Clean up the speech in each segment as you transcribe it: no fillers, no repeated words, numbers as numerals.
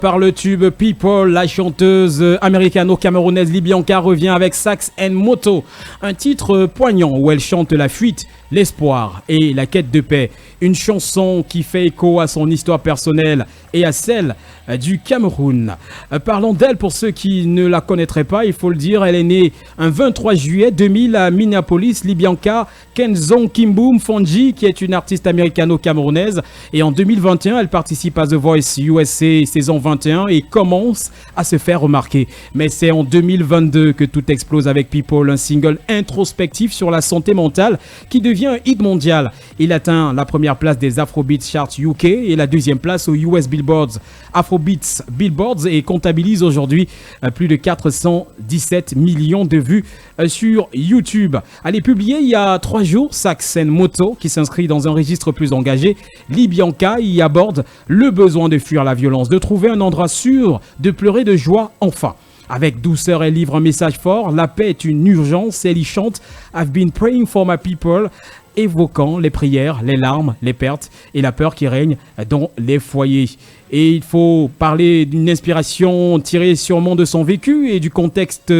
Par le tube People, la chanteuse américano-camerounaise Libyanka revient avec Sax and Moto, un titre poignant où elle chante la fuite, l'espoir et la quête de paix. Une chanson qui fait écho à son histoire personnelle et à celle du Cameroun. Parlons d'elle pour ceux qui ne la connaîtraient pas, il faut le dire, elle est née un 23 juillet 2000 à Minneapolis. Libyanka Kenzon Kimboum Fonji, qui est une artiste américano-camerounaise, et en 2021, elle participe à The Voice USA saison 21 et commence à se faire remarquer. Mais c'est en 2022 que tout explose avec People, un single introspectif sur la santé mentale qui devient un hit mondial. Il atteint la première place des Afrobeats Charts UK et la deuxième place aux US Billboards Afrobeats Billboards et comptabilise aujourd'hui plus de 417 millions de vues sur YouTube. Elle est publiée il y a 3 jours, Sax and Moto, qui s'inscrit dans un registre plus engagé. Libyanka y aborde le besoin de fuir la violence, de trouver un endroit sûr, de pleurer de joie enfin. Avec douceur, elle livre un message fort. La paix est une urgence. Elle y chante « I've been praying for my people », évoquant les prières, les larmes, les pertes et la peur qui règne dans les foyers. Et il faut parler d'une inspiration tirée sûrement de son vécu et du contexte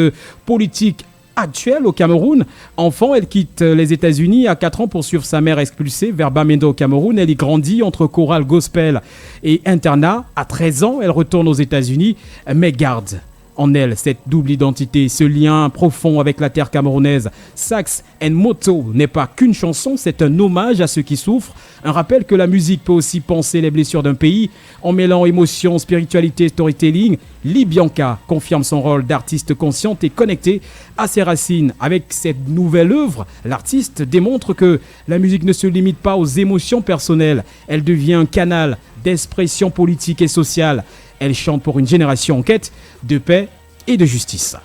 politique actuel au Cameroun. Enfant, elle quitte les États-Unis à 4 ans pour suivre sa mère expulsée vers Bamenda au Cameroun. Elle y grandit entre chorale gospel et internat. À 13 ans, elle retourne aux États-Unis, mais garde en elle cette double identité, ce lien profond avec la terre camerounaise. Sax and Moto n'est pas qu'une chanson, c'est un hommage à ceux qui souffrent, un rappel que la musique peut aussi penser les blessures d'un pays. En mêlant émotion, spiritualité, storytelling, Libyanka confirme son rôle d'artiste consciente et connectée à ses racines. Avec cette nouvelle œuvre, l'artiste démontre que la musique ne se limite pas aux émotions personnelles, elle devient un canal d'expression politique et sociale. Elle chante pour une génération en quête de paix et de justice.